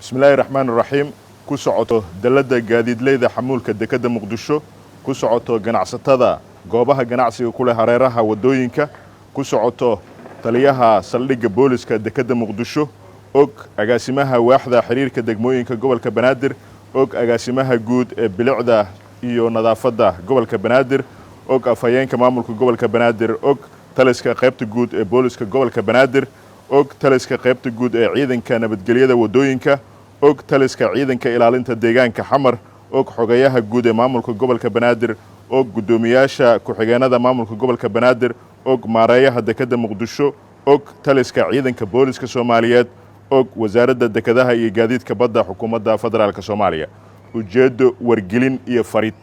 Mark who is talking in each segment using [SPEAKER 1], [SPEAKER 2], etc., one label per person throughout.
[SPEAKER 1] بسم الله الرحمن الرحيم كسعته دلدا جديد ليدا حمول كدكدا مقدشو كسعته جناعسtada goobaha ganacsiga kule hareeraha wadooyinka ku socoto taliyaha saldhigga booliska dekada muqdisho og agaasimaha waaxda xiriirka degmooyinka gobolka banaadir og agaasimaha guud ee bilicda iyo nadaafada gobolka banaadir og afhayeenka maamulka gobolka banaadir og taliska qaybta guud ee booliska gobolka banaadir og taliska qaybta guud ee ciidanka nabadgelyada wadooyinka og taliska ciidanka ilaalinta deegaanka xamar og xogayaha guud ee maamulka gobolka banaadir og gudoomiyaasha ku-xigeenada maamulka gobolka banaadir og maareeyaha dekada muqdisho og taliska ciidanka booliska Soomaaliyeed og wasaaradda dekadaha iyo gaadiidka badda xukuumadda federaalka Soomaaliya ujeedo wargelin iyo farid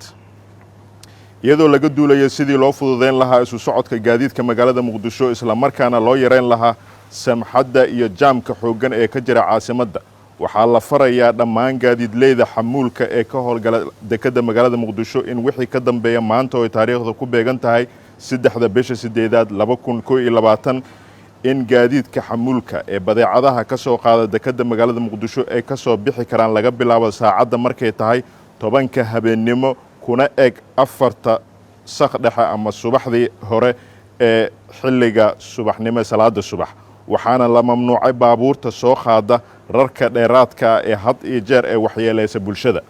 [SPEAKER 1] iyadoo laga duulayo sidii loo fududeyn lahaa isu socodka gaadiidka magaalada muqdisho isla markaana loo yareyn lahaa samxadda iyo jaamka xoogan ee ka jira caasimadda waxaa la farayaa dhammaan gaadiidleyda xamuulka ee ka howlgala dekada magaalada muqdisho in wixii ka dambeeya maanta oo taariikhda ku beegan tahay 3 bisha 8 2021 in gaadiidka xamuulka ee badeecadaha ka soo qaada dekada magaalada muqdisho ay ka soo bixi karaan laga bilaabo saacadda markay tahay 10 habeenimo kuna eg 4 saqdhexe ama subaxdii hore ee xilliga subaxnimo salaada subax waxaana la mamnuucay baabuurta soo qaada rarka dheeraadka ee had iyo jeer ee waxyeeleysa bulshada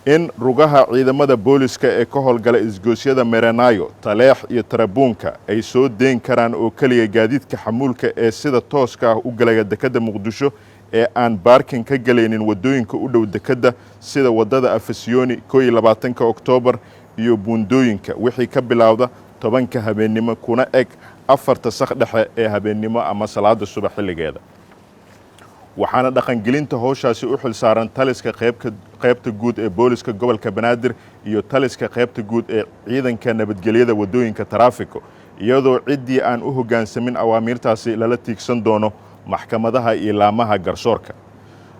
[SPEAKER 1] in rugaha ciidamada booliska ee ka howlgala isgoosyada Merenaayo Taleex iyo Tarabuunka ay soo deen karaan oo kaliya gaadiidka xamuulka ee sida tooska ah u galaya dekada muqdisho ee aan baarkin ka galaynin wadooyinka u dhow dekada sida wadada Afasiyoni 22 Oktoobar iyo buundooyinka wixii ka bilowda 10 habeenimo kuna eg 4 saqdhexe ee habeenimo ama salaada subax xilligeeda waxaana dhaqangelinta howshaasi u xil saaran taliska qaybta guud ee booliska gobolka banaadir iyo taliska qaybta guud ee ciidanka nabadgelyada wadooyinka taraafiko iyadoo ciddii aan u hoggaansamin awaamirtaasi lala tiigsan doono maxkamadaha iyo laamaha garsoorka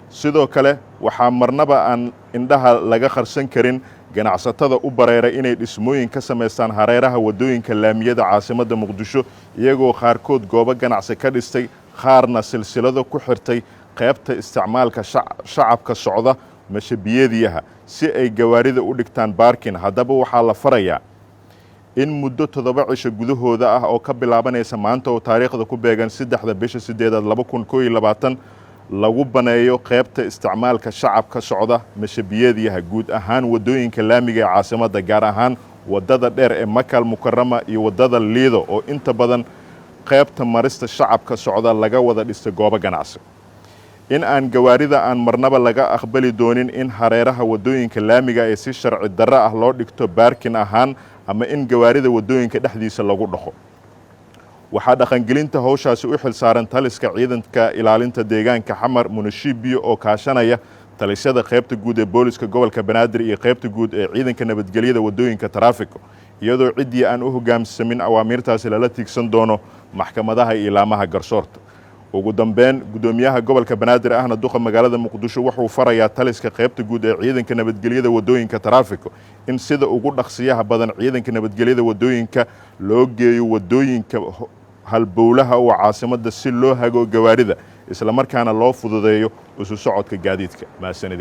[SPEAKER 1] sidoo kale waxaa marnaba aan indhaha laga qarsan karin ganacsatada u bareeray inay dhismooyin ka sameystaan hareeraha wadooyinka laamiyada caasimadda muqdisho iyagoo qaarkood goobo ganacsi ka dhistay qaarna silsilado ku xirtay qaybta isticmaalka shacabka socda mashabiyadiyaha si ay gawaarida u dhigtaan baarkin haddaba waxaa la farayaa in muddo 7 cisho gudahooda ah oo ka bilaabanaysa maanta oo taariikhda ku beegan 3 bisha 8 2021 lagu baneeyo qaybta isticmaalka shacabka socda mashabiyadiyaha guud ahaan wadooyinka laamiga ee caasimadda gaar ahaan wadada dheer ee Makal Mukarrama iyo wadada Liido oo inta badan qaybta marista shacabka socda laga wada dhistay goobo ganacsi in aan gawaarida aan marnaba laga aqbali doonin in hareeraha wadooyinka laamiga ee si sharci darro ah loo dhigto baarkin ahaan ama in gawaarida wadooyinka dhexdiisa lagu dhaqo waxaa dhaqangelinta howshaasi u xil saaran taliska ciidanka ilaalinta deegaanka xamar munishibiyo oo kaashanaya talisyada qaybta guud ee booliska gobolka banaadir iyo qaybta guud ee ciidanka nabadgelyada wadooyinka taraafiko iyadoo ciddii aan u hoggaansamin awaamirtaasi lala tiigsan doono maxkamadaha iyo laamaha garsoorta ugu dambeyn gudoomiyaha gobolka banaadir ahna duqa magaalada muqdisho wuxuu farayaa taliska qaybta guud ee ciidanka nabadgelyada wadooyinka taraafiko in sida ugu dhaqsiyaha badan ciidanka nabadgelyada wadooyinka loo geeyo wadooyinka halbowlaha oo caasimadda si loo hago gawaarida isla markaana loo fududeeyo isu socodka gaadiidka maasanidin